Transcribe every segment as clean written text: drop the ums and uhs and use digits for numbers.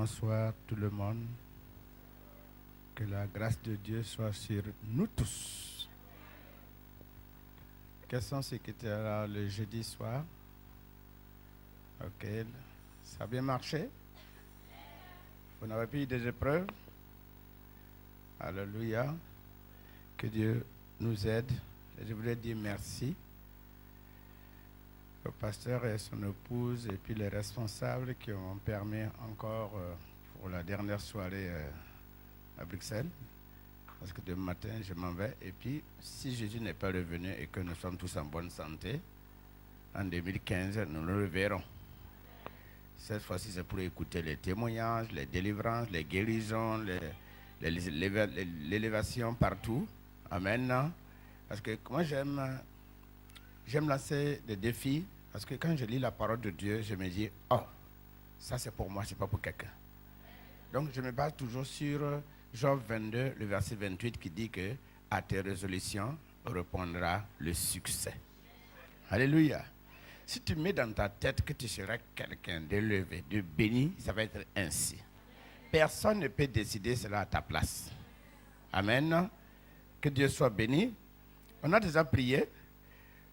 Bonsoir tout le monde. Que la grâce de Dieu soit sur nous tous. Quels sont ceux qui étaient là le jeudi soir? Ok. Ça a bien marché? Vous n'avez pas eu des épreuves? Alléluia. Que Dieu nous aide. Et je voulais dire merci au pasteur et son épouse et puis les responsables qui ont permis encore pour la dernière soirée à Bruxelles. Parce que demain matin, je m'en vais. Et puis, si Jésus n'est pas revenu et que nous sommes tous en bonne santé, en 2015, nous le reverrons. Cette fois-ci, c'est pour écouter les témoignages, les délivrances, les guérisons, l'élévation partout. Amen. Parce que moi, j'aime lancer des défis. Parce que quand je lis la parole de Dieu, je me dis, oh, ça c'est pour moi, c'est pas pour quelqu'un. Donc, je me base toujours sur Job 22, le verset 28 qui dit que à tes résolutions répondra le succès. Alléluia. Si tu mets dans ta tête que tu seras quelqu'un d'élevé, de béni, ça va être ainsi. Personne ne peut décider cela à ta place. Amen. Que Dieu soit béni. On a déjà prié.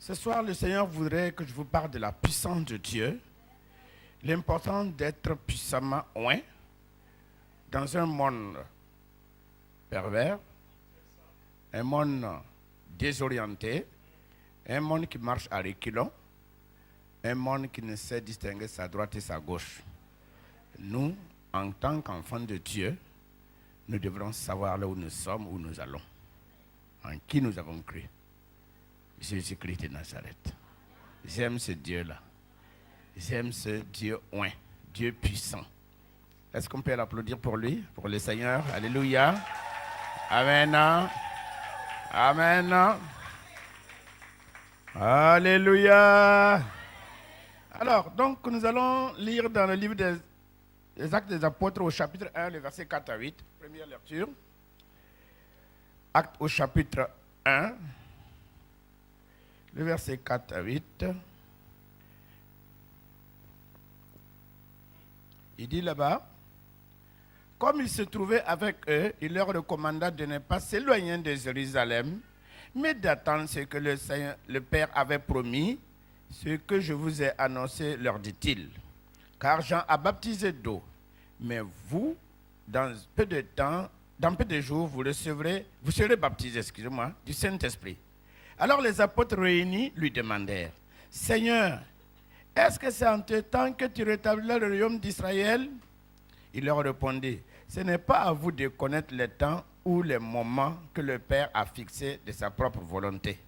Ce soir, le Seigneur voudrait que je vous parle de la puissance de Dieu, l'importance d'être puissamment oint dans un monde pervers, un monde désorienté, un monde qui marche à reculons, un monde qui ne sait distinguer sa droite et sa gauche. Nous, en tant qu'enfants de Dieu, nous devrons savoir là où nous sommes, où nous allons, en qui nous avons cru. Jésus-Christ de Nazareth. J'aime ce Dieu-là. J'aime ce Dieu oint, Dieu puissant. Est-ce qu'on peut l'applaudir pour lui, pour le Seigneur? Alléluia. Amen. Amen. Alléluia. Alors, donc, nous allons lire dans le livre des Actes des Apôtres au chapitre 1, le verset 4 à 8. Première lecture. Actes au chapitre 1. Le verset 4 à 8, il dit là-bas, comme il se trouvait avec eux, il leur recommanda de ne pas s'éloigner de Jérusalem, mais d'attendre ce que le Père avait promis, ce que je vous ai annoncé, leur dit-il. Car Jean a baptisé d'eau, mais vous, dans peu de jours, vous serez baptisés, du Saint-Esprit. Alors les apôtres réunis lui demandèrent, « Seigneur, est-ce que c'est en ce temps que tu rétabliras le royaume d'Israël ?» Il leur répondit, « Ce n'est pas à vous de connaître les temps ou les moments que le Père a fixés de sa propre volonté.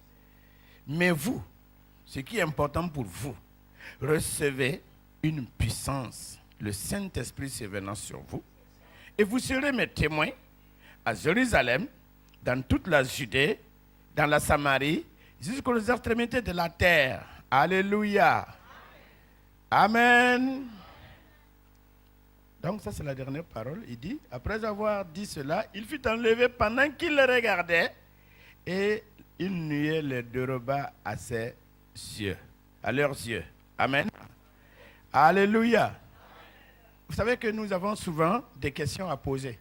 Mais vous, ce qui est important pour vous, recevez une puissance, le Saint-Esprit survenant sur vous, et vous serez mes témoins à Jérusalem, dans toute la Judée, dans la Samarie, jusqu'aux extrémités de la terre. » Alléluia. Amen. Donc ça c'est la dernière parole. Il dit, après avoir dit cela, il fut enlevé pendant qu'il le regardait et il nuait les deux repas à ses yeux, à leurs yeux. Amen. Alléluia. Vous savez que nous avons souvent des questions à poser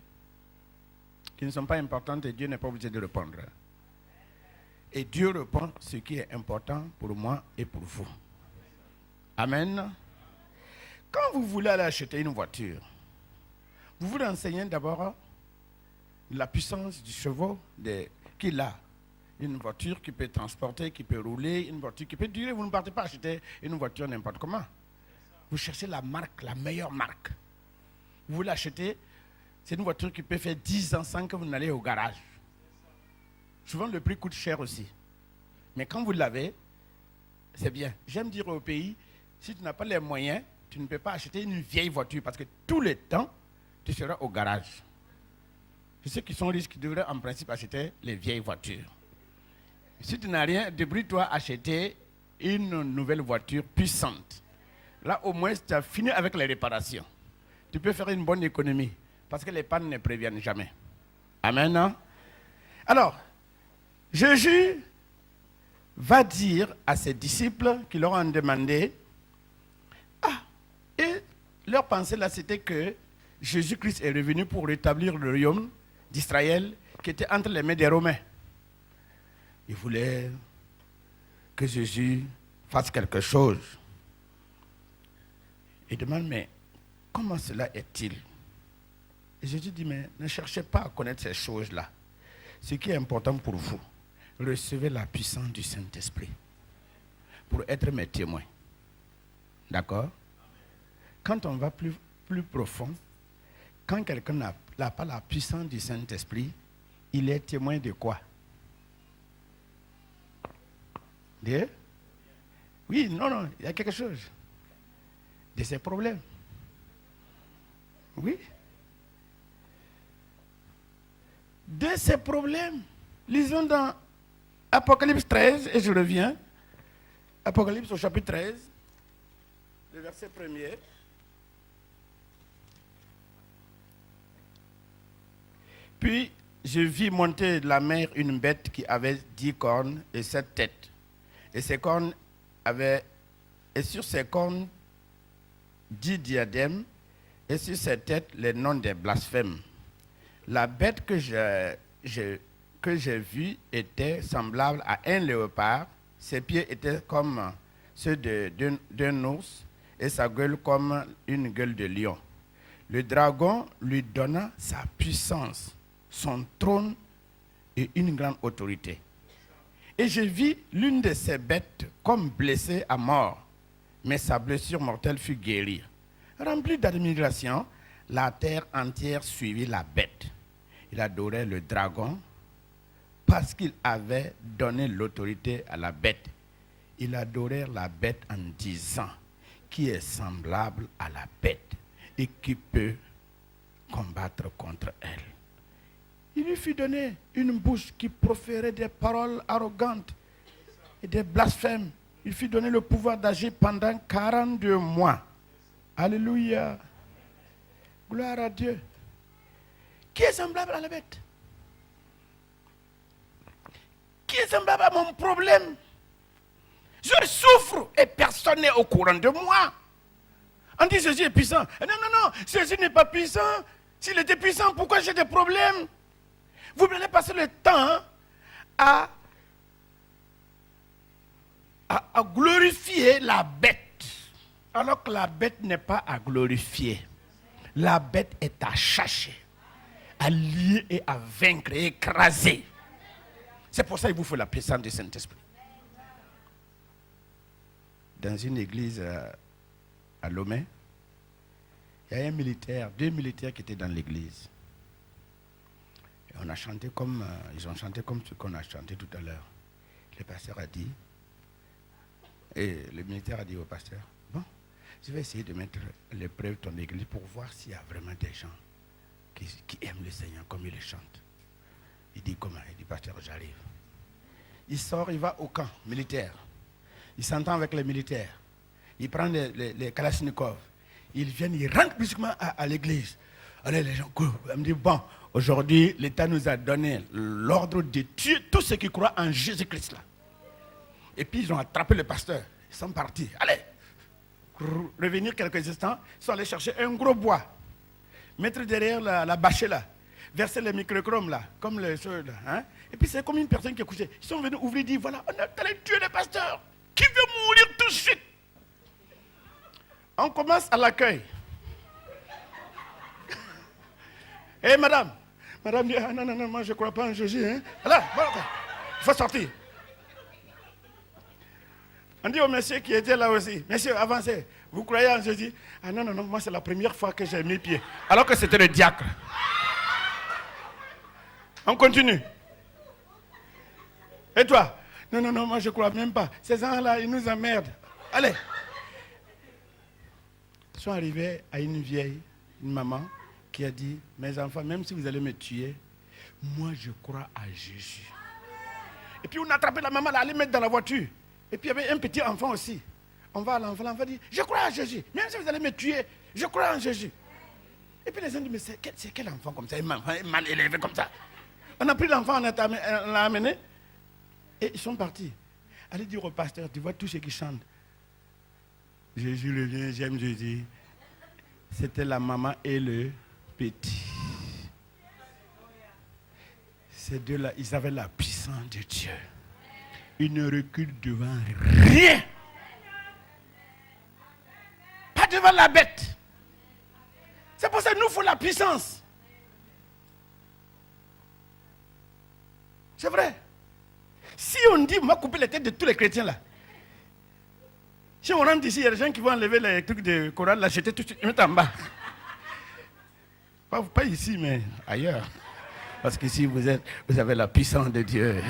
qui ne sont pas importantes et Dieu n'est pas obligé de répondre. Et Dieu répond ce qui est important pour moi et pour vous. Amen. Quand vous voulez aller acheter une voiture, vous vous renseignez d'abord la puissance du cheval qu'il a. Une voiture qui peut transporter, qui peut rouler, une voiture qui peut durer. Vous ne partez pas acheter une voiture n'importe comment. Vous cherchez la marque, la meilleure marque. Vous voulez acheter, c'est une voiture qui peut faire 10 ans sans que vous n'allez au garage. Souvent, le prix coûte cher aussi. Mais quand vous l'avez, c'est bien. J'aime dire au pays, si tu n'as pas les moyens, tu ne peux pas acheter une vieille voiture parce que tout le temps, tu seras au garage. C'est ceux qui sont riches qui devraient en principe acheter les vieilles voitures. Si tu n'as rien, débrouille-toi à acheter une nouvelle voiture puissante. Là, au moins, tu as fini avec les réparations. Tu peux faire une bonne économie parce que les pannes ne préviennent jamais. Amen. Hein? Alors, Jésus va dire à ses disciples qui leur ont demandé, et leur pensée là c'était que Jésus-Christ est revenu pour rétablir le royaume d'Israël qui était entre les mains des Romains. Il voulait que Jésus fasse quelque chose. Il demande, mais comment cela est-il? Et Jésus dit, mais ne cherchez pas à connaître ces choses-là. Ce qui est important pour vous, recevez la puissance du Saint-Esprit pour être mes témoins. D'accord? Quand on va plus profond, quand quelqu'un n'a pas la puissance du Saint-Esprit, il est témoin de quoi? Oui, non, il y a quelque chose. De ses problèmes. Oui. De ses problèmes. Lisons dans Apocalypse 13, et je reviens. Apocalypse au chapitre 13, le verset 1er. Puis je vis monter de la mer une bête qui avait 10 cornes et 7 têtes. Et sur ses cornes 10 diadèmes, et sur ses têtes les noms des blasphèmes. La bête que j'ai vue était semblable à un léopard. Ses pieds étaient comme ceux d'un ours et sa gueule comme une gueule de lion. Le dragon lui donna sa puissance, son trône et une grande autorité. Et je vis l'une de ces bêtes comme blessée à mort, mais sa blessure mortelle fut guérie. Rempli d'admiration, la terre entière suivit la bête. Il adorait le dragon parce qu'il avait donné l'autorité à la bête. Il adorait la bête en disant, qui est semblable à la bête et qui peut combattre contre elle. Il lui fut donné une bouche qui proférait des paroles arrogantes et des blasphèmes. Il fut donné le pouvoir d'agir pendant 42 mois. Alléluia. Gloire à Dieu. Qui est semblable à la bête? Qui est semblable à mon problème? Je souffre et personne n'est au courant de moi. On dit Jésus est puissant. Non, Jésus n'est pas puissant. S'il était puissant, pourquoi j'ai des problèmes? Vous allez passer le temps à glorifier la bête. Alors que la bête n'est pas à glorifier. La bête est à chercher, à lier et à vaincre et écraser. C'est pour ça qu'il vous faut la puissance du Saint-Esprit. Dans une église à Lomé, il y a deux militaires qui étaient dans l'église. Et on a chanté comme, ils ont chanté comme ce qu'on a chanté tout à l'heure. Le pasteur a dit, et le militaire a dit au pasteur, bon, je vais essayer de mettre à l'épreuve ton église pour voir s'il y a vraiment des gens qui aiment le Seigneur comme ils le chantent. Il dit comment? Il dit, pasteur, j'arrive. Il sort, il va au camp militaire. Il s'entend avec les militaires. Il prend les kalachnikovs. Ils viennent, ils rentrent brusquement à l'église. Allez, les gens courent. Il me dit, bon, aujourd'hui, l'État nous a donné l'ordre de tuer tous ceux qui croient en Jésus-Christ là. Et puis, ils ont attrapé le pasteur. Ils sont partis. Allez, revenir quelques instants. Ils sont allés chercher un gros bois. Mettre derrière la bâchée là. Verser les microchromes là. Comme les choses là. Hein? Et puis, c'est comme une personne qui est couchée. Ils sont venus ouvrir, dire, voilà, on a allé tuer le pasteur. Qui veut mourir tout de suite? On commence à l'accueil. Eh madame dit, ah, non, moi je ne crois pas en Jésus. Hein? Là, voilà, il faut sortir. On dit au monsieur qui était là aussi, monsieur, avancez, vous croyez en Jésus? Ah non, moi c'est la première fois que j'ai mis pied. Alors que c'était le diacre. On continue. Et toi? Non, moi je ne crois même pas. Ces gens-là, ils nous emmerdent. Allez. Ils sont arrivés à une vieille, une maman, qui a dit, mes enfants, même si vous allez me tuer, moi je crois à Jésus. Et puis on a attrapé la maman, là, allait mettre dans la voiture. Et puis il y avait un petit enfant aussi. On va à l'enfant, l'enfant dit, je crois à Jésus. Même si vous allez me tuer, je crois en Jésus. Et puis les gens disent, mais c'est quel enfant comme ça, mal élevé comme ça? On a pris l'enfant, on l'a amené. Et ils sont partis. Allez dire au pasteur, tu vois tous ceux qui chantent. Jésus revient, j'aime Jésus. C'était la maman et le petits. Ces deux-là, ils avaient la puissance de Dieu. Ils ne reculent devant rien. Pas devant la bête. C'est pour ça qu'il nous faut la puissance. C'est vrai. Si on dit, on va couper les têtes de tous les chrétiens là. Si on rentre ici, il y a des gens qui vont enlever les trucs de Coran, l'acheter tout de suite, ils mettent en bas. Pas ici, mais ailleurs. Parce qu'ici, vous avez la puissance de Dieu.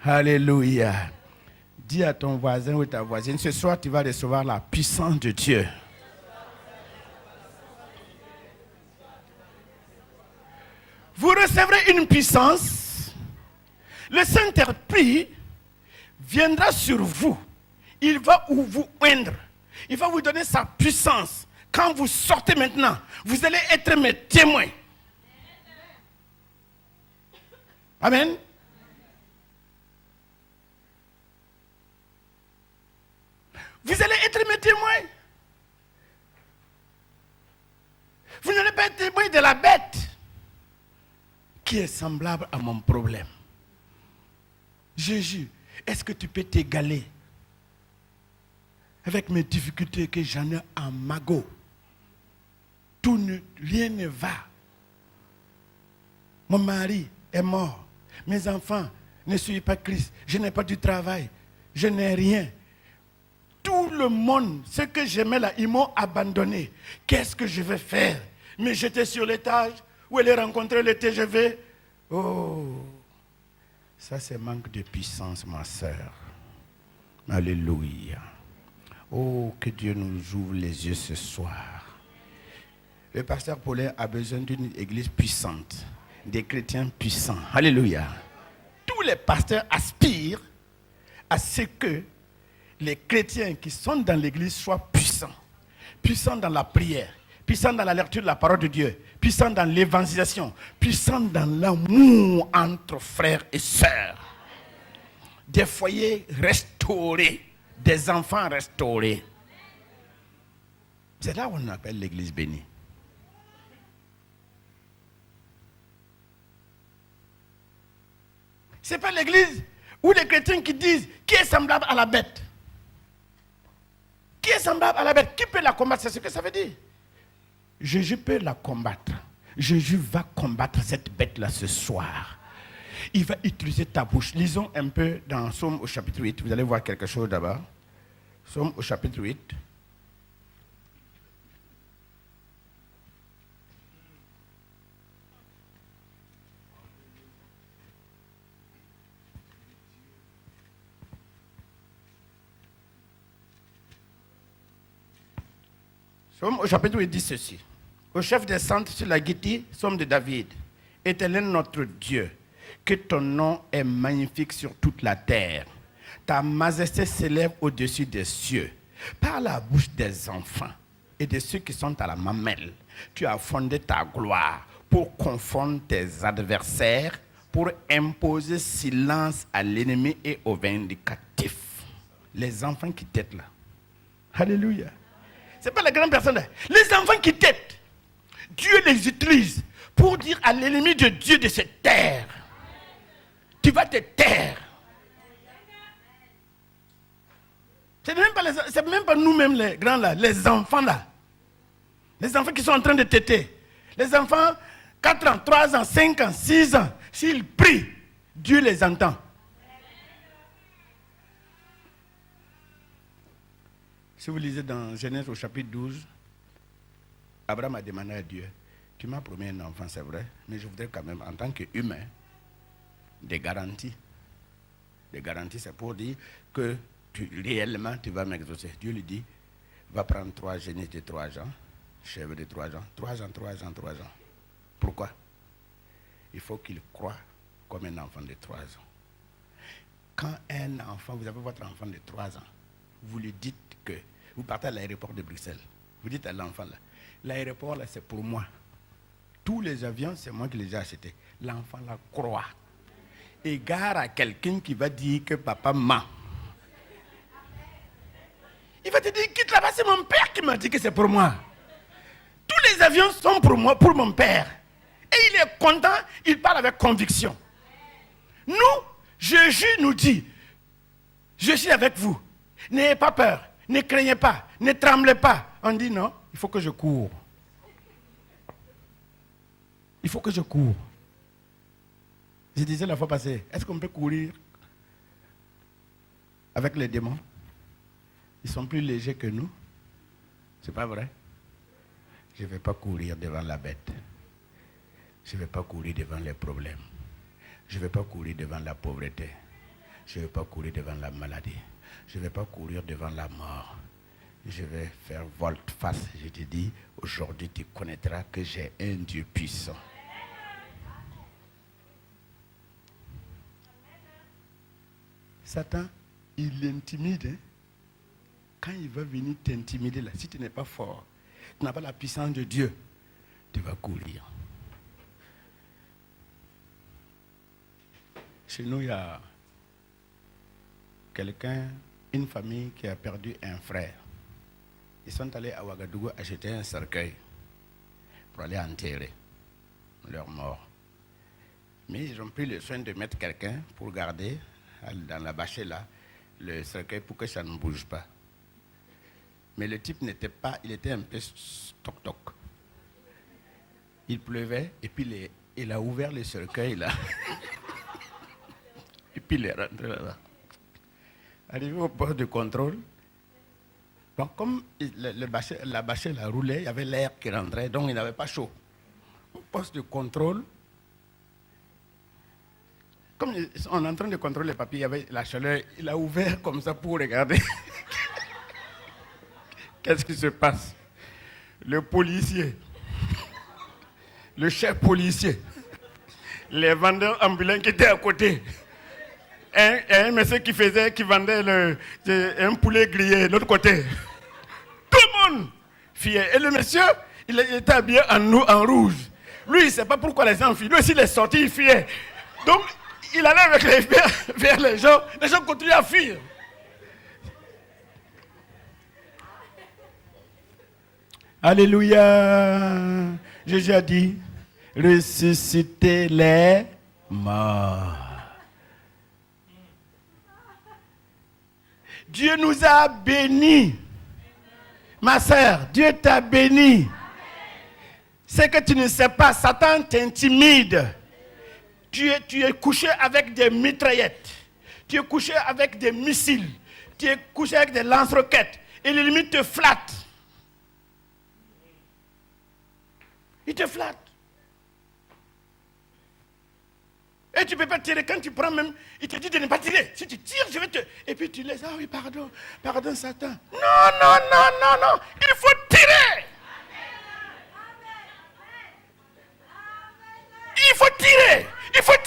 Alléluia. Dis à ton voisin ou ta voisine, ce soir, tu vas recevoir la puissance de Dieu. Vous recevrez une puissance. Le Saint-Esprit viendra sur vous. Il va vous oindre. Il va vous donner sa puissance. Quand vous sortez maintenant, vous allez être mes témoins. Amen. Vous allez être mes témoins. Vous n'allez pas être témoin de la bête qui est semblable à mon problème. Jésus, est-ce que tu peux t'égaler avec mes difficultés que j'en ai en magot? Rien ne va. Mon mari est mort. Mes enfants ne suivent pas Christ. Je n'ai pas du travail. Je n'ai rien. Tout le monde, ce que j'aimais là, ils m'ont abandonné. Qu'est-ce que je vais faire? Me jeter sur l'étage où elle est rencontrée le TGV. Oh, ça c'est manque de puissance, ma soeur. Alléluia. Oh, que Dieu nous ouvre les yeux ce soir. Le pasteur Paulin a besoin d'une église puissante, des chrétiens puissants. Alléluia. Tous les pasteurs aspirent à ce que les chrétiens qui sont dans l'église soient puissants. Puissants dans la prière, puissants dans la lecture de la parole de Dieu, puissants dans l'évangélisation, puissants dans l'amour entre frères et sœurs. Des foyers restaurés, des enfants restaurés. C'est là où on appelle l'église bénie. Ce n'est pas l'église où les chrétiens qui disent qui est semblable à la bête. Qui est semblable à la bête? Qui peut la combattre? C'est ce que ça veut dire. Jésus peut la combattre. Jésus va combattre cette bête-là ce soir. Il va utiliser ta bouche. Lisons un peu dans Psaume au chapitre 8. Vous allez voir quelque chose d'abord. Psaume au chapitre 8. Psaume au chapitre 8 dit ceci. Au chef des centres sur la guitare, psaume de David. Éternel notre Dieu, que ton nom est magnifique sur toute la terre. Ta majesté s'élève au-dessus des cieux. Par la bouche des enfants et de ceux qui sont à la mamelle, tu as fondé ta gloire pour confondre tes adversaires, pour imposer silence à l'ennemi et aux vindicatifs. Les enfants qui t'aident là. Alléluia. Ce n'est pas les grandes personnes là. Les enfants qui t'aident, Dieu les utilise pour dire à l'ennemi de Dieu de se taire. Tu vas te taire. Ce n'est même pas nous-mêmes les grands là, les enfants là. Les enfants qui sont en train de téter. Les enfants, 4 ans, 3 ans, 5 ans, 6 ans, s'ils prient, Dieu les entend. Si vous lisez dans Genèse au chapitre 12, Abraham a demandé à Dieu, tu m'as promis un enfant, c'est vrai, mais je voudrais quand même, en tant qu'humain, des garanties. Des garanties, c'est pour dire que réellement, tu vas m'exaucer. Dieu lui dit, va prendre 3 génisses de 3 ans, chèvres de 3 ans, 3 ans, 3 ans, 3 ans. Pourquoi? Il faut qu'il croie comme un enfant de 3 ans. Quand un enfant, vous avez votre enfant de 3 ans, vous lui dites que vous partez à l'aéroport de Bruxelles. Vous dites à l'enfant là, l'aéroport là c'est pour moi. Tous les avions, c'est moi qui les ai achetés. L'enfant là croit. Égare à quelqu'un qui va dire que papa ment. Il va te dire, quitte là-bas, c'est mon père qui m'a dit que c'est pour moi. Tous Tous les avions sont pour moi, pour mon père. Et il est content, il parle avec conviction. Nous, Jésus nous dit, je suis avec vous. N'ayez pas peur, ne craignez pas, ne tremblez pas. On dit non, il faut que je cours. Il faut que je cours. Je disais la fois passée, est-ce qu'on peut courir avec les démons? Ils sont plus légers que nous. C'est pas vrai? Je ne vais pas courir devant la bête. Je ne vais pas courir devant les problèmes. Je ne vais pas courir devant la pauvreté. Je ne vais pas courir devant la maladie. Je ne vais pas courir devant la mort. Je vais faire volte-face. Je te dis, aujourd'hui tu connaîtras que j'ai un Dieu puissant. Satan, il intimide. Hein? Quand il va venir t'intimider, là, si tu n'es pas fort, tu n'as pas la puissance de Dieu, tu vas courir. Chez nous, il y a quelqu'un, une famille qui a perdu un frère. Ils sont allés à Ouagadougou acheter un cercueil pour aller enterrer leur mort. Mais ils ont pris le soin de mettre quelqu'un pour garder dans la bâchée là le cercueil pour que ça ne bouge pas. Mais le type n'était pas, il était un peu toc-toc. Il pleuvait et puis il a ouvert le cercueil là. Et puis il est rentré là-bas. Arrivé au poste de contrôle, donc comme la bâchée là roulait, il y avait l'air qui rentrait, donc il n'avait pas chaud. Au poste de contrôle, comme on est en train de contrôler les papiers, il y avait la chaleur, il a ouvert comme ça pour regarder. Qu'est-ce qui se passe? Le policier, le chef policier, les vendeurs ambulants qui étaient à côté, un monsieur qui vendait un poulet grillé de l'autre côté. Tout le monde fiait. Et le monsieur, il était habillé en rouge. Lui, il ne sait pas pourquoi les gens fient. Lui aussi, il est sorti, il fiait. Donc, il allait avec les vers les gens continuaient à fuir. Alléluia. Jésus a dit, ressuscitez les morts. Dieu nous a bénis. Ma sœur, Dieu t'a béni. C'est que tu ne sais pas, Satan t'intimide. Tu es couché avec des mitraillettes. Tu es couché avec des missiles. Tu es couché avec des lance-roquettes. Et l'ennemi te flatte. Il te flatte. Et tu ne peux pas tirer. Quand tu prends même, il te dit de ne pas tirer. Si tu tires, je vais te... Et puis tu laisses. Ah oui, pardon Satan. Non. Il faut tirer. Il faut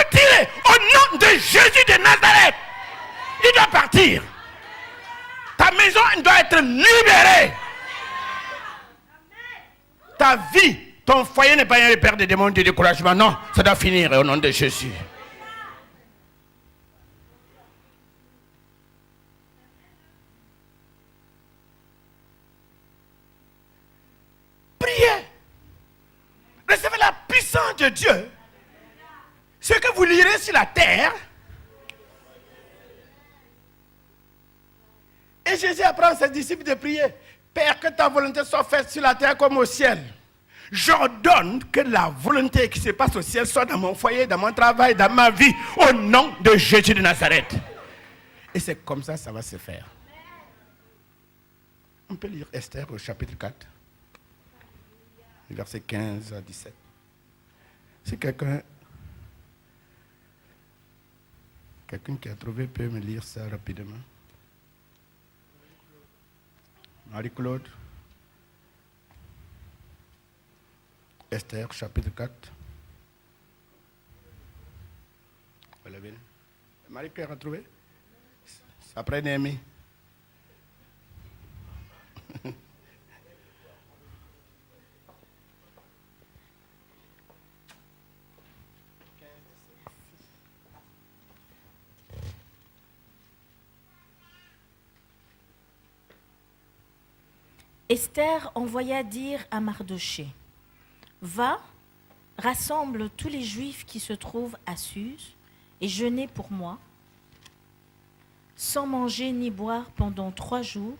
tirer. Au nom de Jésus de Nazareth. Il doit partir. Ta maison doit être libérée. Ta vie, ton foyer n'est pas un repère de démons de découragement. Non, ça doit finir au nom de Jésus. Priez. Recevez la puissance de Dieu. Ce que vous lirez sur la terre. Et Jésus apprend à ses disciples de prier. Père, que ta volonté soit faite sur la terre comme au ciel. J'ordonne que la volonté qui se passe au ciel soit dans mon foyer, dans mon travail, dans ma vie, au nom de Jésus de Nazareth. Et c'est comme ça va se faire. On peut lire Esther au chapitre 4, versets 15 à 17. Si quelqu'un qui a trouvé peut me lire ça rapidement. Marie-Claude. Esther, chapitre 4. Voilà bien. Marie-Claire a trouvé? C'est après Néhémie. Esther envoya dire à Mardochée, « Va, rassemble tous les Juifs qui se trouvent à Suse et jeûnez pour moi, sans manger ni boire pendant 3 jours,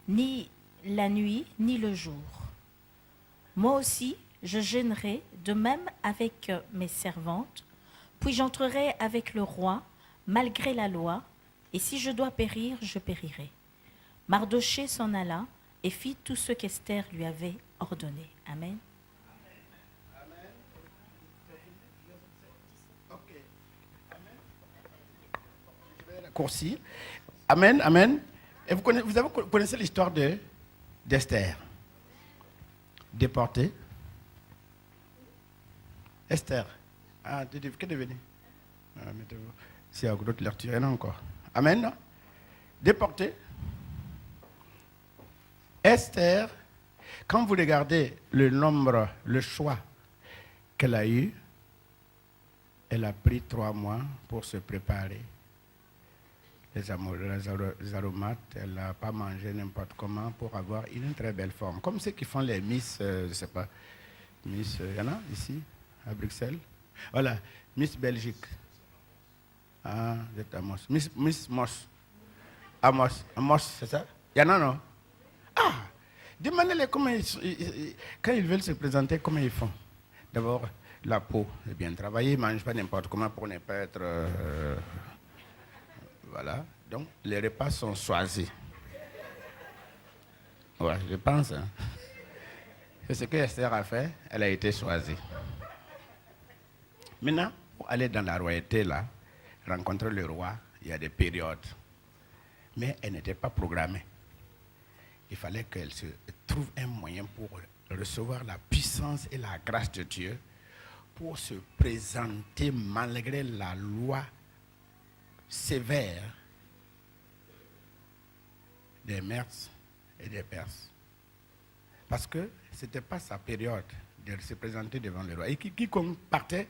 ni la nuit, ni le jour. Moi aussi, je jeûnerai, de même avec mes servantes, puis j'entrerai avec le roi, malgré la loi, et si je dois périr, je périrai. » Mardochée s'en alla et fit tout ce qu'Esther lui avait ordonné. Amen. Coursier. Amen, amen. Et vous connaissez l'histoire d'Esther. Déportée. Esther. Ah, qu'est-ce que devenu? S'il y a d'autres lectures, il y en a encore. Amen. Non? Déportée. Esther, quand vous regardez le nombre, le choix qu'elle a eu, elle a pris 3 mois pour se préparer. Les aromates, elle n'a pas mangé n'importe comment pour avoir une très belle forme. Comme ceux qui font les Miss, je ne sais pas, Miss, il y en a ici, à Bruxelles. Voilà, Miss Belgique. Ah, vous êtes Amos. Miss Moss. Amos, c'est ça? Il y en a, non? Ah, demandez-les comment quand ils veulent se présenter, comment ils font. D'abord, la peau est bien travaillée, ils ne mangent pas n'importe comment pour ne pas être... voilà, donc les repas sont choisis. Ouais, je pense. Hein. C'est ce que Esther a fait, elle a été choisie. Maintenant, pour aller dans la royauté, là, rencontrer le roi, il y a des périodes. Mais elle n'était pas programmée. Il fallait qu'elle se trouve un moyen pour recevoir la puissance et la grâce de Dieu pour se présenter malgré la loi sévère des Mèdes et des Perses. Parce que ce n'était pas sa période de se présenter devant le roi. Et quiconque partait,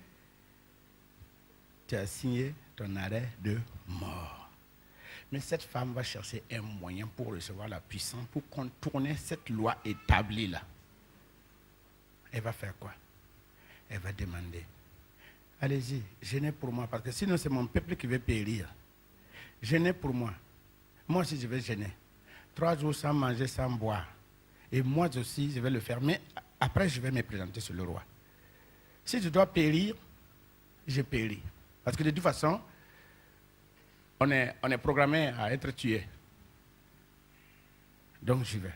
tu as signé ton arrêt de mort. Mais cette femme va chercher un moyen pour recevoir la puissance, pour contourner cette loi établie là. Elle va faire quoi? Elle va demander, allez-y, jeûnez pour moi, parce que sinon c'est mon peuple qui va périr. Jeûnez pour moi. Moi aussi je vais jeûner. 3 jours sans manger, sans boire. Et moi aussi je vais le faire. Mais après je vais me présenter sur le roi. Si je dois périr, je péris. Parce que de toute façon, on est programmé à être tué. Donc j'y vais.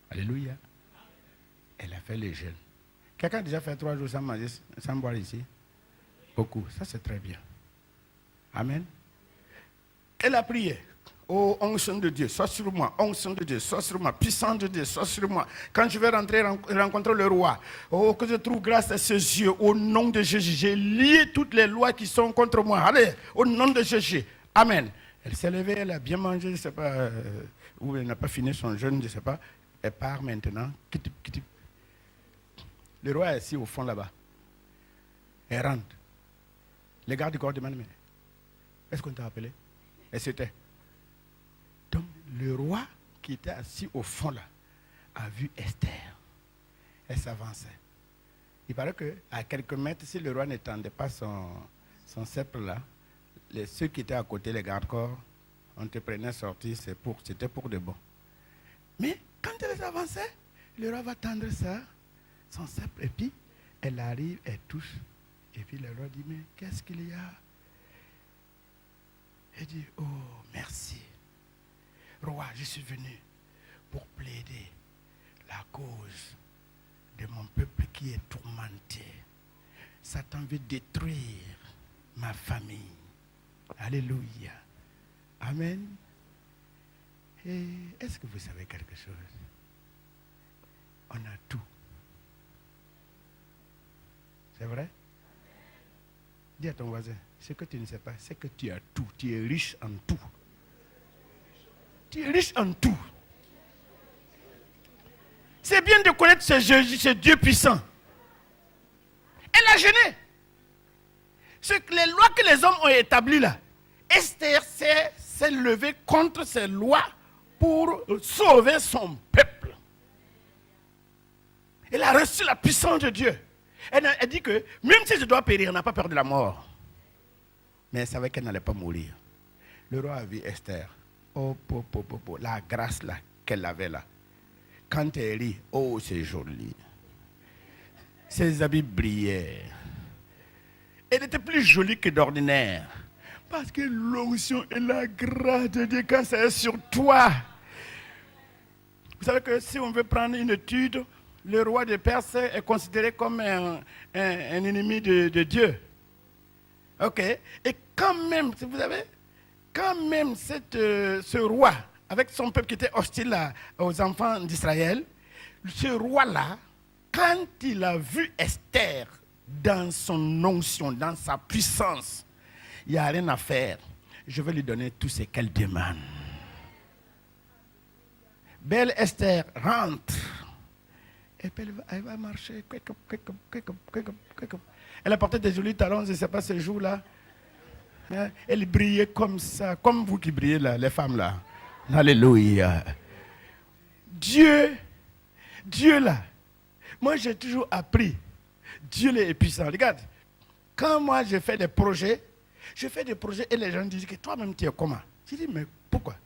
Alléluia. Elle a fait le jeûne. Quelqu'un a déjà fait 3 jours sans manger, sans boire ici? Beaucoup. Ça, c'est très bien. Amen. Elle a prié. Oh, onction de Dieu, sois sur moi. Onction de Dieu, sois sur moi. Puissance de Dieu, sois sur moi. Quand je vais rentrer rencontrer le roi, oh, que je trouve grâce à ses yeux. Au nom de Jésus, j'ai lié toutes les lois qui sont contre moi. Allez, au nom de Jésus. Amen. Elle s'est levée, elle a bien mangé, je ne sais pas, ou elle n'a pas fini son jeûne, je ne sais pas. Elle part maintenant. Le roi est assis au fond là-bas. Elle rentre. Les gardes du corps demandent, mais est-ce qu'on t'a appelé? Elle s'était. Donc le roi qui était assis au fond là a vu Esther. Elle s'avançait. Il paraît qu'à quelques mètres, si le roi n'étendait pas son sceptre là, ceux qui étaient à côté, les gardes-corps, on te prenait sortir, c'était pour de bon. Mais quand elle avançait, le roi va tendre ça, son sceptre, et puis elle arrive, elle touche, et puis le roi dit, mais qu'est-ce qu'il y a? Elle dit, oh, merci. Roi, je suis venu pour plaider la cause de mon peuple qui est tourmenté. Satan veut détruire ma famille. Alléluia. Amen. Et est-ce que vous savez quelque chose? On a tout. C'est vrai? Dis à ton voisin, ce que tu ne sais pas, c'est que tu as tout. Tu es riche en tout. Tu es riche en tout. C'est bien de connaître ce Dieu puissant. Elle a jeûné. Les lois que les hommes ont établies là, Esther s'est levée contre ces lois pour sauver son peuple. Elle a reçu la puissance de Dieu. Elle dit que même si je dois périr, elle n'a pas peur de la mort. Mais elle savait qu'elle n'allait pas mourir. Le roi a vu Esther. Oh, la grâce là qu'elle avait là. Quand elle rit, oh, c'est joli. Ses habits brillaient. Elle était plus jolie que d'ordinaire. Parce que l'onction et la grâce de Dieu, quand c'est sur toi. Vous savez que si on veut prendre une étude, le roi de Perse est considéré comme un ennemi de Dieu. Ok. Et quand même, vous savez, quand même ce roi, avec son peuple qui était hostile aux enfants d'Israël, ce roi-là, quand il a vu Esther dans son onction, dans sa puissance, il n'y a rien à faire. Je vais lui donner tout ce qu'elle demande. Belle Esther rentre. Et puis elle va marcher. Elle a porté des jolis talons, je ne sais pas ce jour-là. Elle brillait comme ça, comme vous qui brillez là, les femmes là. Alléluia. Dieu là. Moi j'ai toujours appris. Dieu est puissant. Regarde, quand moi je fais des projets et les gens disent que toi-même tu es comment? Je dis mais pourquoi?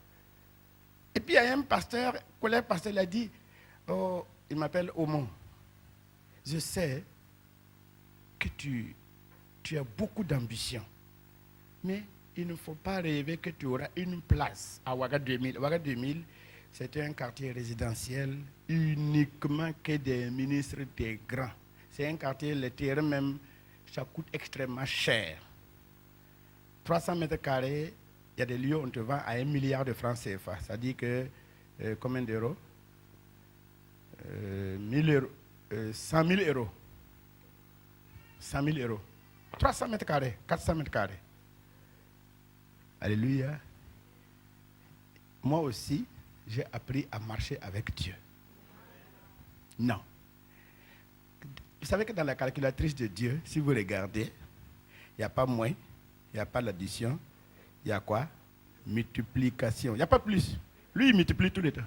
Et puis il y a un pasteur, collègue pasteur, il a dit, oh, il m'appelle Omon. Je sais que tu as beaucoup d'ambition. Mais il ne faut pas rêver que tu auras une place à Ouaga 2000. Ouaga 2000, c'était un quartier résidentiel uniquement que des ministres des grands. C'est un quartier, les terrains même, ça coûte extrêmement cher. 300 mètres carrés, il y a des lieux où on te vend à 1 milliard de francs CFA. Ça dit que, combien d'euros 100 000 euros. 100 000 euros. 300 mètres carrés, 400 mètres carrés. Alléluia. Moi aussi, j'ai appris à marcher avec Dieu. Non. Vous savez que dans la calculatrice de Dieu, si vous regardez, il n'y a pas moins, il n'y a pas l'addition, il y a quoi? Multiplication. Il n'y a pas plus. Lui, il multiplie tout le temps.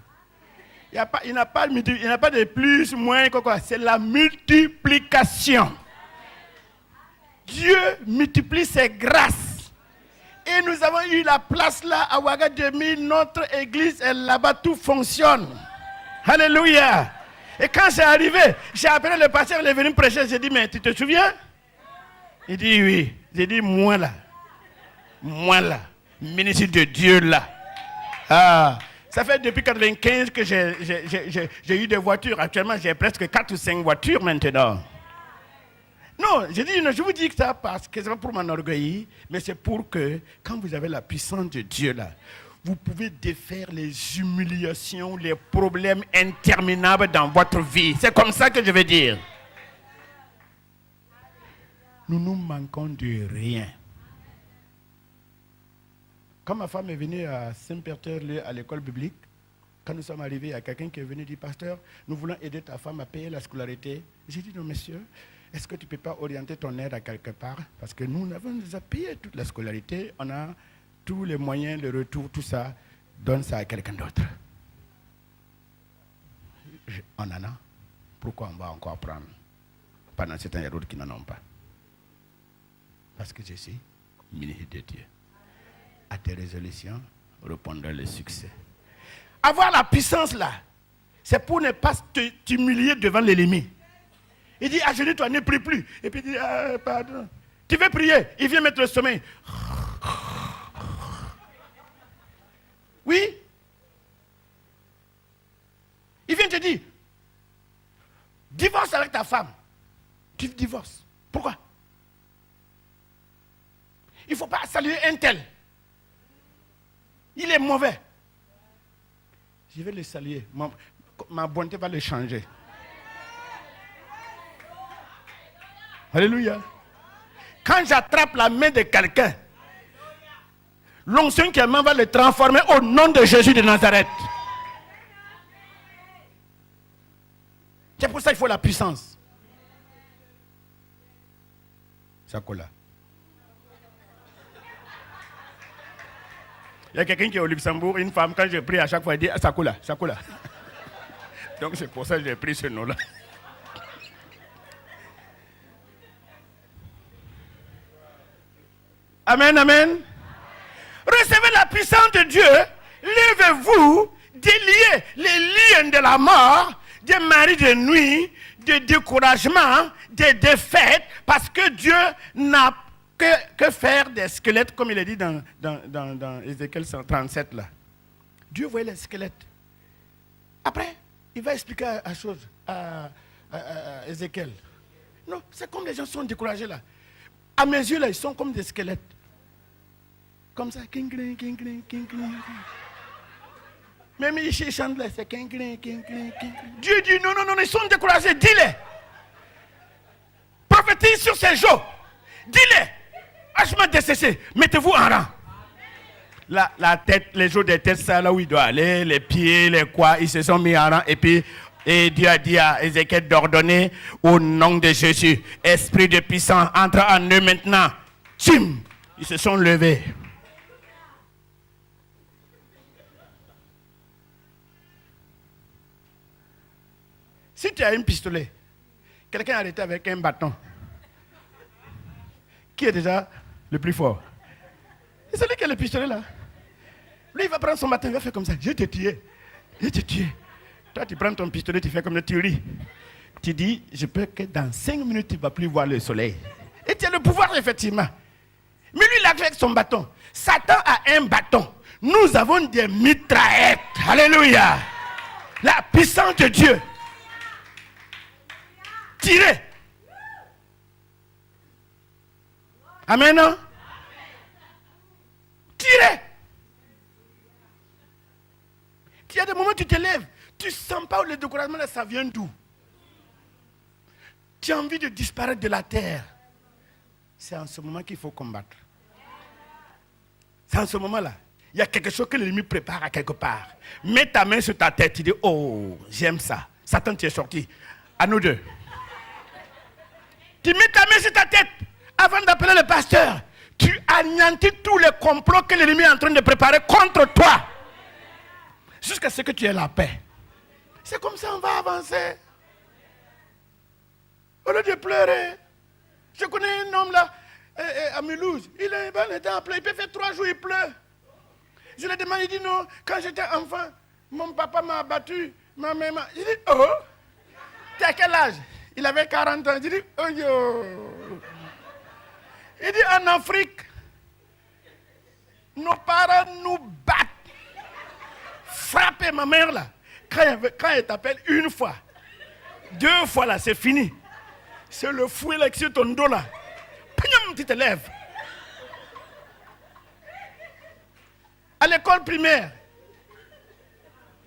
Il n'a pas de plus, moins, quoi. C'est la multiplication. Dieu multiplie ses grâces. Et nous avons eu la place là à Ouaga 2000. Notre église est là-bas, tout fonctionne. Alléluia. Et quand c'est arrivé, j'ai appelé le pasteur, il est venu prêcher. J'ai dit, mais tu te souviens? Il dit oui. J'ai dit, moi là, ministre de Dieu là. Ah, ça fait depuis 1995 que j'ai eu des voitures. Actuellement, j'ai presque 4 ou 5 voitures maintenant. Non, je dis, non, je vous dis que ça parce que c'est pas pour m'enorgueillir, mais c'est pour que, quand vous avez la puissance de Dieu là, vous pouvez défaire les humiliations, les problèmes interminables dans votre vie. C'est comme ça que je veux dire. Nous nous manquons de rien. Quand ma femme est venue à Saint-Péter, à l'école biblique, quand nous sommes arrivés, il y a quelqu'un qui est venu dire, pasteur, nous voulons aider ta femme à payer la scolarité. J'ai dit, non monsieur, est-ce que tu ne peux pas orienter ton aide à quelque part? Parce que nous avons déjà payé toute la scolarité, on a tous les moyens, le retour, tout ça, donne ça à quelqu'un d'autre. On en a. Pourquoi on va encore prendre pendant ce temps, il y a d'autres qui n'en ont pas? Parce que je suis ministre de Dieu. À tes résolutions, répondre le succès. Avoir la puissance là, c'est pour ne pas t'humilier devant l'ennemi. Il dit, agenouille-toi, ne prie plus. Et puis il dit, pardon. Tu veux prier? Il vient mettre le sommeil. Oui. Il vient te dire, divorce avec ta femme. Tu divorces. Pourquoi? Il ne faut pas saluer un tel. Il est mauvais. Je vais le saluer. Ma bonté va le changer. Alléluia. Quand j'attrape la main de quelqu'un, l'onction qui est main va le transformer au nom de Jésus de Nazareth. C'est pour ça qu'il faut la puissance. Sakola. Il y a quelqu'un qui est au Luxembourg, une femme, quand je prie à chaque fois, elle dit Sakula, Sakula. Donc c'est pour ça que j'ai pris ce nom-là. Amen, amen. Recevez la puissance de Dieu. Levez-vous, déliez les liens de la mort, des maris de nuit, des découragements, des défaites, parce que Dieu n'a que faire des squelettes, comme il est dit dans Ézéchiel 37 là. Dieu voyait les squelettes. Après, il va expliquer la chose à Ézéchiel. Non, c'est comme les gens sont découragés là. À mes yeux là, ils sont comme des squelettes. Comme ça, king, king, king, king, king, king. Même ici, ils chantent là, c'est king, king, king, king, king. Dieu dit non, non, non, ils sont découragés, dis-les. Prophétise sur ces jours. Dis-les. Hachement décessé, mettez-vous en rang. La tête, les jours des têtes, c'est là où il doit aller, les pieds, les quoi, ils se sont mis en rang. Et Dieu a dit à Ézéchiel d'ordonner au nom de Jésus, esprit de puissance, entre en eux maintenant. Tchim, ils se sont levés. Si tu as un pistolet, quelqu'un a arrêté avec un bâton, qui est déjà le plus fort? C'est celui qui a le pistolet là. Lui, il va prendre son bâton, il va faire comme ça. Je t'ai tué. Je t'ai tué. Toi, tu prends ton pistolet, tu fais comme ça, tu ris. Tu dis, je peux que dans 5 minutes, tu ne vas plus voir le soleil. Et tu as le pouvoir, effectivement. Mais lui, il a avec son bâton. Satan a un bâton. Nous avons des mitraillettes. Alléluia. La puissance de Dieu. Tirez. Amen. Non? Tirez. Il y a des moments où tu te lèves, tu ne sens pas où le découragement, là, ça vient d'où? Tu as envie de disparaître de la terre. C'est en ce moment qu'il faut combattre. C'est en ce moment-là. Il y a quelque chose que l'ennemi prépare à quelque part. Mets ta main sur ta tête, tu dis, oh, j'aime ça. Satan, tu es sorti. À nous deux. Tu mets ta main sur ta tête avant d'appeler le pasteur. Tu anéantis tous les complots que l'ennemi est en train de préparer contre toi. Jusqu'à ce que tu aies la paix. C'est comme ça on va avancer. Au lieu de pleurer. Je connais un homme là, à Mulhouse. Il est bon état en plein. Il peut faire 3 jours, il pleure. Je lui demande, il dit non, quand j'étais enfant, mon papa m'a abattu, ma maman. Il dit, oh, t'es à quel âge? Il avait 40 ans. Il dit, oh yo. Il dit, en Afrique, nos parents nous battent. Frapper ma mère là. Quand elle t'appelle une fois, 2 fois là, c'est fini. C'est le fouet là qui est sur ton dos là. Pignon, tu te lèves. À l'école primaire,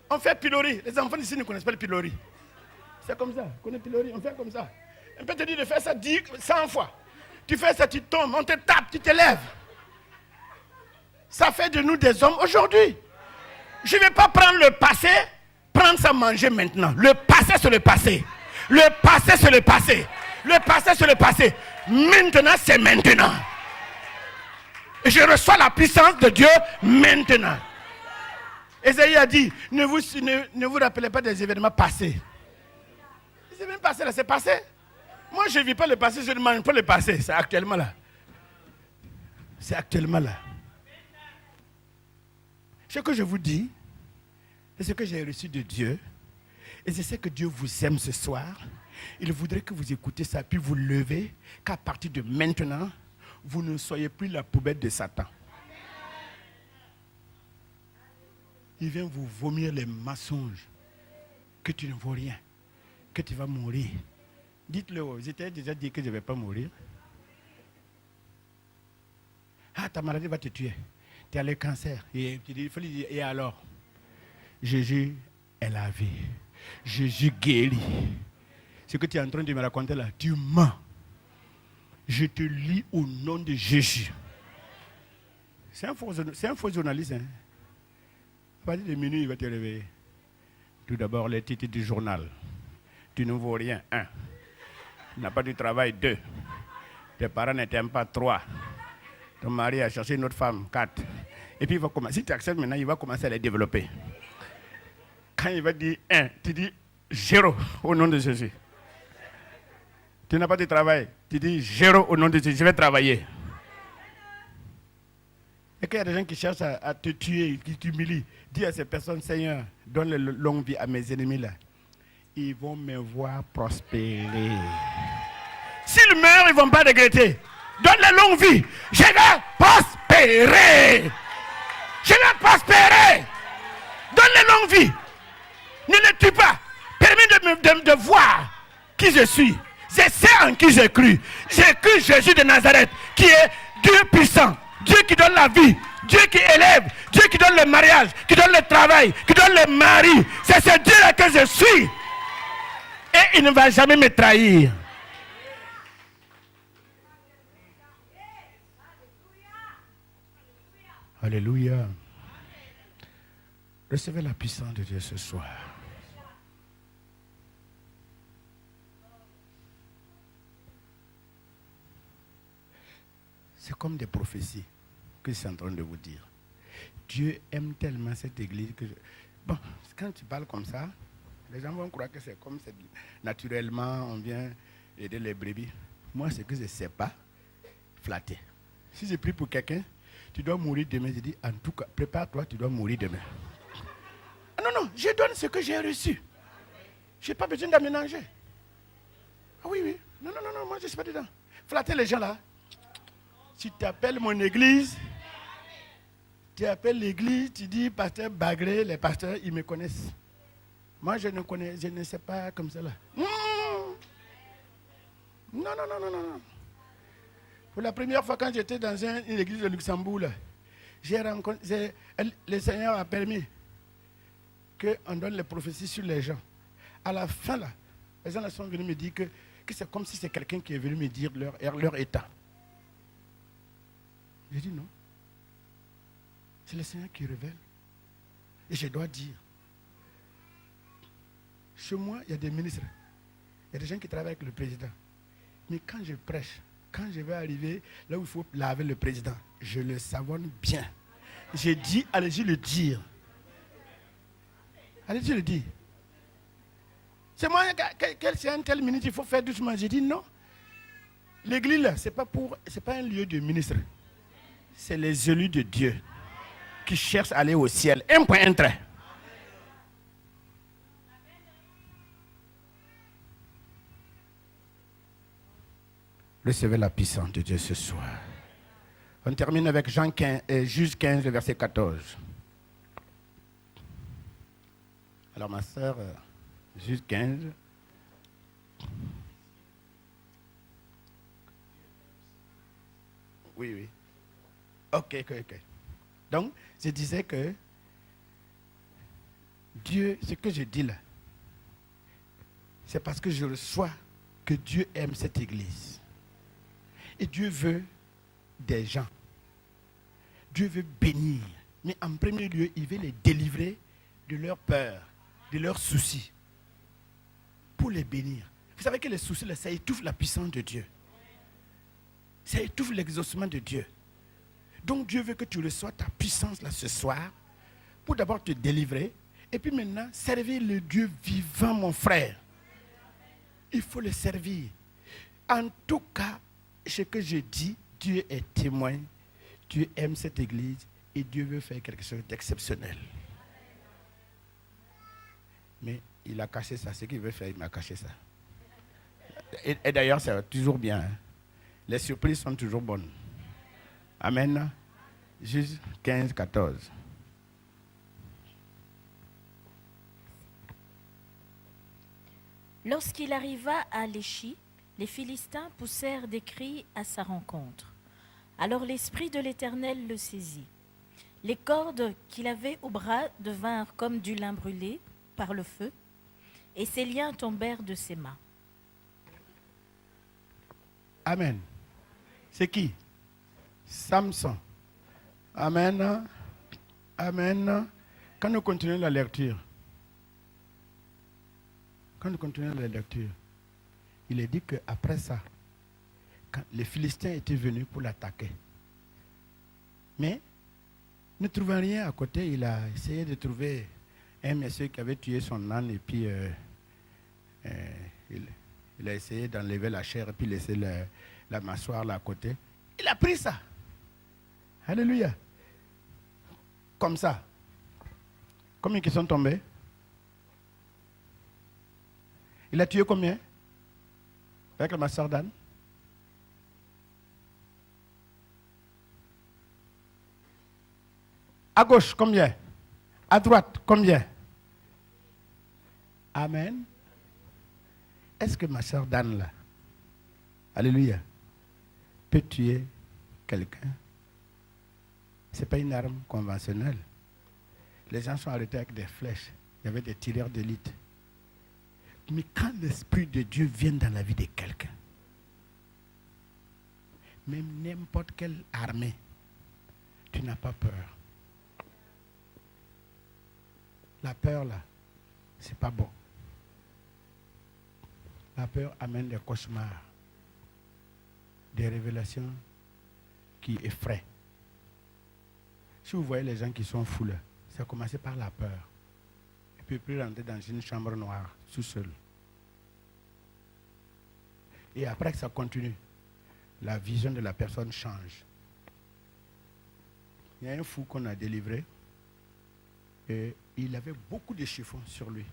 on fait pilori. Les enfants ici ne connaissent pas le pilori. C'est comme ça. On connaît pilori, on fait comme ça. On peut te dire de faire ça 100 fois. Tu fais ça, tu tombes, on te tape, tu te lèves. Ça fait de nous des hommes aujourd'hui. Je ne vais pas prendre le passé, prendre ça manger maintenant. Le passé, c'est le passé. Le passé, c'est le passé. Le passé, c'est le passé. Maintenant, c'est maintenant. Et je reçois la puissance de Dieu maintenant. Ésaïe a dit, ne vous rappelez pas des événements passés. Les événements passés, là, c'est passé. Moi, je ne vis pas le passé, je ne mange pas le passé. C'est actuellement là. C'est actuellement là. Ce que je vous dis, c'est ce que j'ai reçu de Dieu. Et c'est ce que Dieu vous aime ce soir. Il voudrait que vous écoutez ça, puis vous levez, qu'à partir de maintenant, vous ne soyez plus la poubelle de Satan. Il vient vous vomir les mensonges, que tu ne vaux rien, que tu vas mourir. Dites-le, j'étais déjà dit que je ne vais pas mourir. Ah, ta maladie va te tuer. Tu as le cancer. Et tu dis, il faut lui dire, et alors? Jésus est la vie. Jésus guérit. Ce que tu es en train de me raconter là, tu mens. Je te lis au nom de Jésus. C'est un faux journaliste. Hein? À partir de minuit, il va te réveiller. Tout d'abord, les titres du journal. Tu ne vaux rien. 1. Tu n'as pas du travail. 2. Tes parents ne t'aiment pas. 3. Ton mari a cherché une autre femme. 4. Et puis il va commencer. Si tu acceptes maintenant, il va commencer à les développer. Quand il va dire 1, tu dis 0 au nom de Jésus. Tu n'as pas de travail, tu dis 0 au nom de Jésus, je vais travailler. Et qu'il y a des gens qui cherchent à te tuer, qui t'humilient, dis à ces personnes, Seigneur, donne la longue vie à mes ennemis là. Ils vont me voir prospérer. S'ils meurent, ils ne vont pas regretter. Donne la longue vie. Je vais prospérer. Je vais prospérer. Donne la longue vie. Ne le tue pas. Permets de voir qui je suis. Je sais en qui j'ai cru. J'ai cru Jésus de Nazareth, qui est Dieu puissant. Dieu qui donne la vie. Dieu qui élève. Dieu qui donne le mariage, qui donne le travail, qui donne le mari. C'est ce Dieu-là que je suis. Et il ne va jamais me trahir. Alléluia. Recevez la puissance de Dieu ce soir. C'est comme des prophéties que je suis en train de vous dire. Dieu aime tellement cette église que... Bon, quand tu parles comme ça, les gens vont croire que c'est comme naturellement, on vient aider les brebis. Moi, c'est que je ne sais pas flatter. Si je prie pour quelqu'un, tu dois mourir demain. Je dis, en tout cas, prépare-toi, tu dois mourir demain. Ah non, non, je donne ce que j'ai reçu. Je n'ai pas besoin d'aménager. Ah oui, oui. Non, non, non, non, moi je ne suis pas dedans. Flatter les gens là. Si tu appelles mon église, tu appelles l'église, tu dis pasteur Bagré, les pasteurs, ils me connaissent. Moi, je ne sais pas comme ça là. Non, non, non, non, non. Pour la première fois, quand j'étais dans une église de Luxembourg, là, le Seigneur a permis qu'on donne les prophéties sur les gens. À la fin, là, les gens là sont venus me dire que c'est comme si c'est quelqu'un qui est venu me dire leur état. J'ai dit non. C'est le Seigneur qui révèle. Et je dois dire, chez moi, il y a des ministres. Il y a des gens qui travaillent avec le président. Mais quand je prêche, quand je vais arriver là où il faut laver le président, je le savonne bien. J'ai dit, allez-y le dire. Allez-y le dire. C'est moi, c'est un tel ministre, il faut faire doucement. J'ai dit non. L'église là, c'est pas un lieu de ministre. C'est les élus de Dieu qui cherchent à aller au ciel. Un point, un trait. Recevez la puissance de Dieu ce soir. On termine avec Juge 15, verset 14. Alors ma soeur, Juge 15. Oui, oui. Ok. Donc, je disais que Dieu, ce que je dis là, c'est parce que je reçois que Dieu aime cette église. Et Dieu veut des gens. Dieu veut bénir. Mais en premier lieu, il veut les délivrer de leur peur, de leurs soucis. Pour les bénir. Vous savez que les soucis, là, ça étouffe la puissance de Dieu. Ça étouffe l'exaucement de Dieu. Donc Dieu veut que tu reçoives ta puissance là ce soir pour d'abord te délivrer et puis maintenant servir le Dieu vivant, mon frère. Il faut le servir. En tout cas, ce que je dis, Dieu est témoin. Dieu aime cette église et Dieu veut faire quelque chose d'exceptionnel. Mais il a caché ça. Ce qu'il veut faire, il m'a caché ça. Et d'ailleurs, ça va toujours bien. Hein. Les surprises sont toujours bonnes. Amen. Juge 15, 14. Lorsqu'il arriva à Léchi, les Philistins poussèrent des cris à sa rencontre. Alors l'Esprit de l'Éternel le saisit. Les cordes qu'il avait au bras devinrent comme du lin brûlé par le feu, et ses liens tombèrent de ses mains. Amen. C'est qui? Samson. Amen. Amen. Quand nous continuons la lecture, il est dit qu'après ça, quand les Philistins étaient venus pour l'attaquer, mais Ne trouvant rien à côté, il a essayé de trouver un monsieur qui avait tué son âne et puis il a essayé d'enlever la chair et puis laisser la mâchoire là à côté. Il a pris ça. Alléluia. Comme ça. Combien qui sont tombés? Il a tué combien? Avec la mâchoire d'âne? À gauche, combien? À droite, combien? Amen. Est-ce que ma soeur d'âne là, alléluia, peut tuer quelqu'un? Ce n'est pas une arme conventionnelle. Les gens sont arrêtés avec des flèches. Il y avait des tireurs d'élite. Mais quand l'Esprit de Dieu vient dans la vie de quelqu'un, même n'importe quelle armée, tu n'as pas peur. La peur là, c'est pas bon. La peur amène des cauchemars, des révélations qui effraient. Si vous voyez les gens qui sont fous là, ça a commencé par la peur. Et puis plus rentrer dans une chambre noire, tout seul. Et après que ça continue, la vision de la personne change. Il y a un fou qu'on a délivré. Et il avait beaucoup de chiffons sur lui.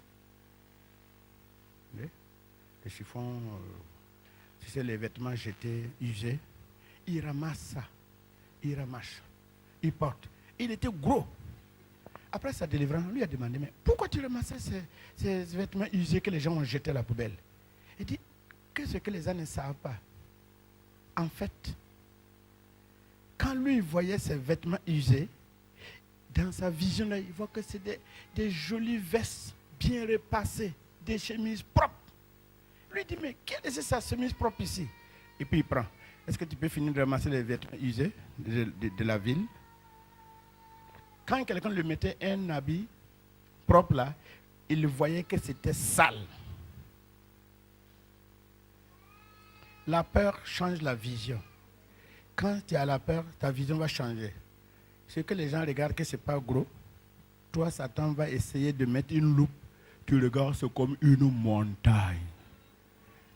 Les chiffons, tu sais, les vêtements jetés, usés. Il ramasse ça. Il ramasse. Il porte. Il était gros. Après sa délivrance, on lui a demandé, mais pourquoi tu ramasses ces vêtements usés que les gens ont jetés à la poubelle? Il dit, qu'est-ce que les gens ne savent pas? En fait, quand lui voyait ces vêtements usés, dans sa vision, là, il voit que c'est des jolies vestes bien repassées, des chemises propres. Lui dit, mais quelle est sa chemise propre ici? Et puis il prend. Est-ce que tu peux finir de ramasser les vêtements usés de la ville? Quand quelqu'un lui mettait un habit propre là, il voyait que c'était sale. La peur change la vision. Quand tu as la peur, ta vision va changer. Ce que les gens regardent que ce n'est pas gros, toi, Satan va essayer de mettre une loupe, tu regardes c'est comme une montagne.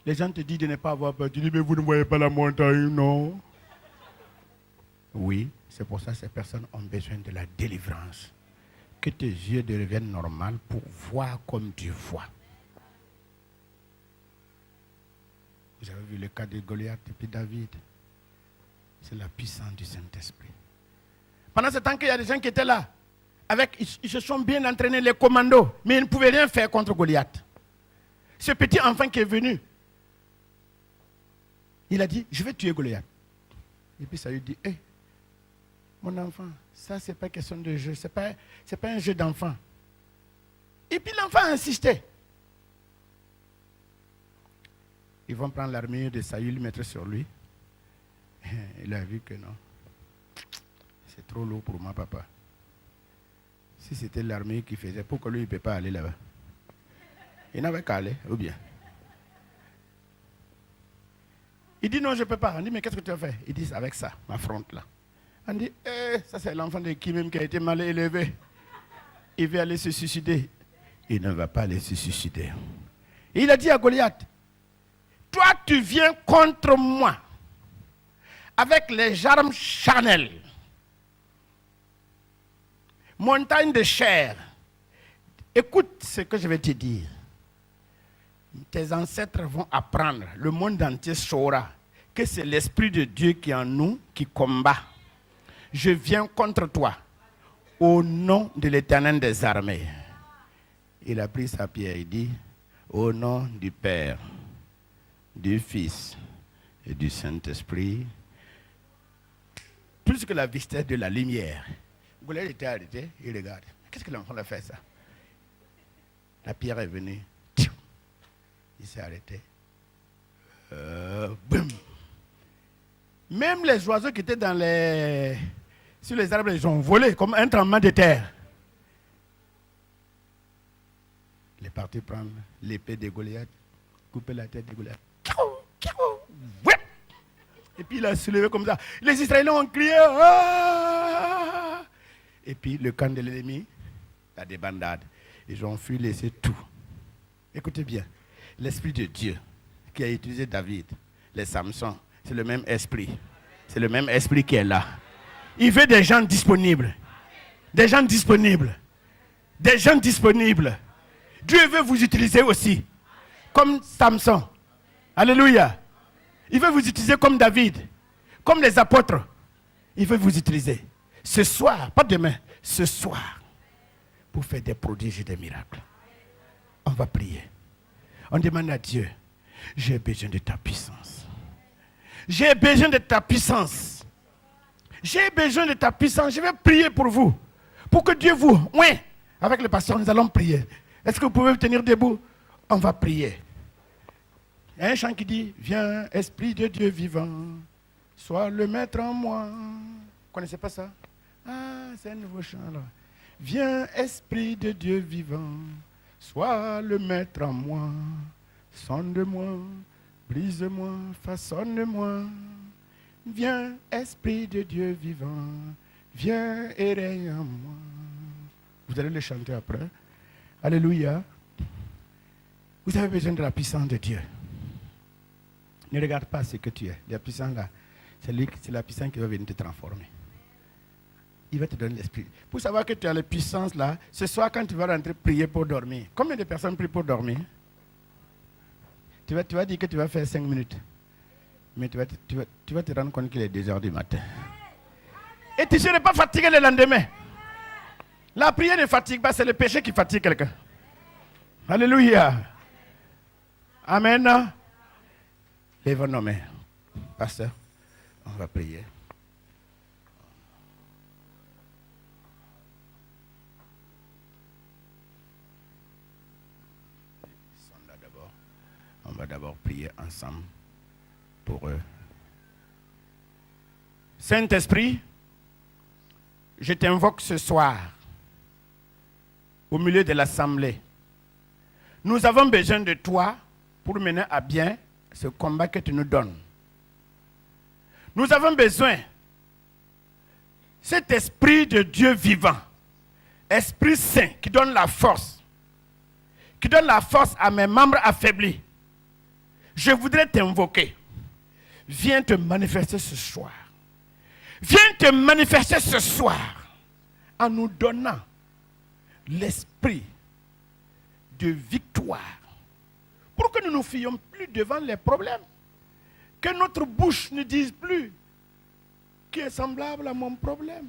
Les gens te disent de ne pas avoir peur, tu dis mais vous ne voyez pas la montagne, non? Oui, c'est pour ça que ces personnes ont besoin de la délivrance. Que tes yeux deviennent normaux pour voir comme tu vois. Vous avez vu le cas de Goliath et puis David. C'est la puissance du Saint-Esprit. Pendant ce temps qu'il y a des gens qui étaient là, ils se sont bien entraînés, les commandos, mais ils ne pouvaient rien faire contre Goliath. Ce petit enfant qui est venu, il a dit, je vais tuer Goliath. Et puis ça lui dit, hé, mon enfant, ça c'est pas question de jeu, c'est pas un jeu d'enfant. Et puis l'enfant a insisté. Ils vont prendre l'armure de Saül, mettre sur lui. Il a vu que non. C'est trop lourd pour moi, papa. Si c'était l'armée qui faisait, pourquoi lui, il ne peut pas aller là-bas? Il n'avait qu'à aller, ou bien? Il dit non, je ne peux pas. On dit, mais qu'est-ce que tu as fait? Il dit, avec ça, ma fronte là. On dit, ça c'est l'enfant de qui même qui a été mal élevé. Il veut aller se suicider. Il ne va pas aller se suicider. Et il a dit à Goliath, toi tu viens contre moi avec les armes charnelles. Montagne de chair. Écoute ce que je vais te dire. Tes ancêtres vont apprendre, le monde entier saura que c'est l'Esprit de Dieu qui est en nous, qui combat. Je viens contre toi, au nom de l'Éternel des armées. Il a pris sa pierre, il dit, au nom du Père, du Fils et du Saint-Esprit, plus que la vitesse de la lumière. Goliath était arrêté, il regarde. Qu'est-ce que l'enfant a fait ça? La pierre est venue. Il s'est arrêté. Boum. Même les oiseaux qui étaient sur les arbres, ils ont volé comme un tremblement de terre. Il est parti prendre l'épée de Goliath, couper la tête de Goliath. Et puis il a soulevé comme ça. Les Israéliens ont crié. Ah! Et puis le camp de l'ennemi, la débandade. Ils ont fui laisser tout. Écoutez bien, l'esprit de Dieu qui a utilisé David, les Samson, c'est le même esprit. C'est le même esprit qui est là. Il veut des gens disponibles. Des gens disponibles. Des gens disponibles. Dieu veut vous utiliser aussi. Comme Samson. Alléluia. Il veut vous utiliser comme David. Comme les apôtres. Il veut vous utiliser. Ce soir, pas demain, ce soir. Pour faire des prodiges et des miracles. On va prier. On demande à Dieu. J'ai besoin de ta puissance. J'ai besoin de ta puissance. J'ai besoin de ta puissance. Je vais prier pour vous. Pour que Dieu vous... Oui, avec le pasteur, nous allons prier. Est-ce que vous pouvez vous tenir debout? On va prier. Il y a un chant qui dit, viens, Esprit de Dieu vivant, sois le maître en moi. Vous ne connaissez pas ça? Ah, c'est un nouveau chant là. Viens, Esprit de Dieu vivant, sois le maître en moi. Sonde-moi, brise-moi, façonne-moi. Viens, Esprit de Dieu vivant, viens et règne en moi. Vous allez le chanter après. Alléluia. Vous avez besoin de la puissance de Dieu. Ne regarde pas ce que tu es. La puissance là, c'est la puissance qui va venir te transformer. Il va te donner l'esprit. Pour savoir que tu as la puissance là, ce soir quand tu vas rentrer prier pour dormir. Combien de personnes prient pour dormir? Tu vas dire que tu vas faire 5 minutes. Mais tu vas te rendre compte qu'il est 2 heures du matin. Et tu ne seras pas fatigué le lendemain. La prière ne fatigue pas, c'est le péché qui fatigue quelqu'un. Alléluia. Amen. Lève nos mains. Pasteur, on va prier. Ils sont là d'abord. On va d'abord prier ensemble pour eux. Saint-Esprit, je t'invoque ce soir au milieu de l'assemblée. Nous avons besoin de toi pour mener à bien ce combat que tu nous donnes. Nous avons besoin de cet esprit de Dieu vivant, Esprit Saint qui donne la force à mes membres affaiblis. Je voudrais t'invoquer. Viens te manifester ce soir. Viens te manifester ce soir en nous donnant l'esprit de victoire pour que nous ne nous fions plus devant les problèmes. Que notre bouche ne dise plus qui est semblable à mon problème.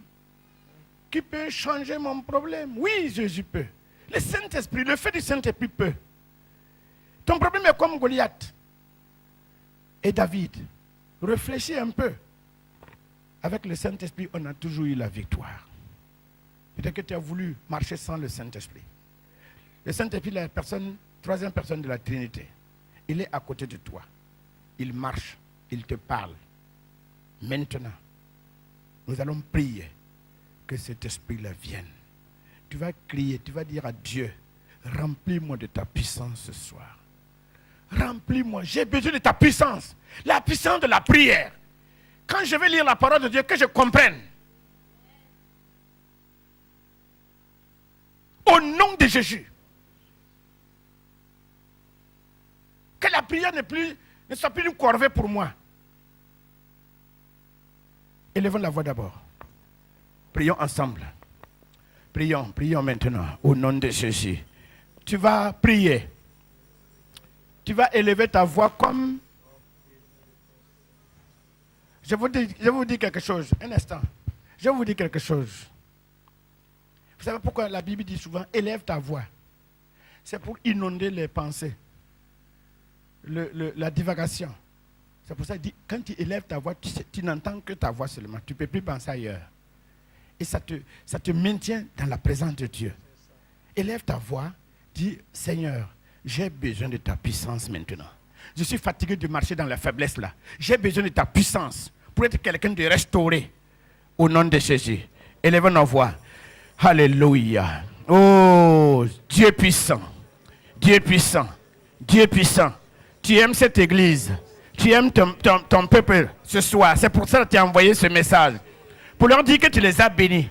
Qui peut changer mon problème? Oui, Jésus peut. Le Saint-Esprit, le fait du Saint-Esprit peut. Ton problème est comme Goliath et David. Réfléchis un peu. Avec le Saint-Esprit, on a toujours eu la victoire. Peut-être que tu as voulu marcher sans le Saint-Esprit. Le Saint-Esprit est la troisième personne de la Trinité. Il est à côté de toi. Il marche, il te parle. Maintenant, nous allons prier que cet esprit-là vienne. Tu vas crier, tu vas dire à Dieu, remplis-moi de ta puissance ce soir. Remplis-moi, j'ai besoin de ta puissance. La puissance de la prière. Quand je vais lire la parole de Dieu, que je comprenne. Au nom de Jésus. Que la prière ne soit plus une corvée pour moi. Élevons la voix d'abord. Prions ensemble. Prions maintenant au nom de Jésus. Tu vas prier. Tu vas élever ta voix comme... Je vais vous dire quelque chose. Un instant. Je vais vous dire quelque chose. Vous savez pourquoi la Bible dit souvent élève ta voix? C'est pour inonder les pensées. La divagation. C'est pour ça qu'il dit, quand tu élèves ta voix, tu n'entends que ta voix seulement. Tu ne peux plus penser ailleurs. Et ça te maintient dans la présence de Dieu. Élève ta voix, dis, Seigneur, j'ai besoin de ta puissance maintenant. Je suis fatigué de marcher dans la faiblesse là. J'ai besoin de ta puissance pour être quelqu'un de restauré. Au nom de Jésus. Élevons nos voix. Alléluia. Oh, Dieu puissant. Dieu puissant. Dieu puissant. Tu aimes cette église. Tu aimes ton peuple ce soir. C'est pour ça que tu as envoyé ce message. Pour leur dire que tu les as bénis.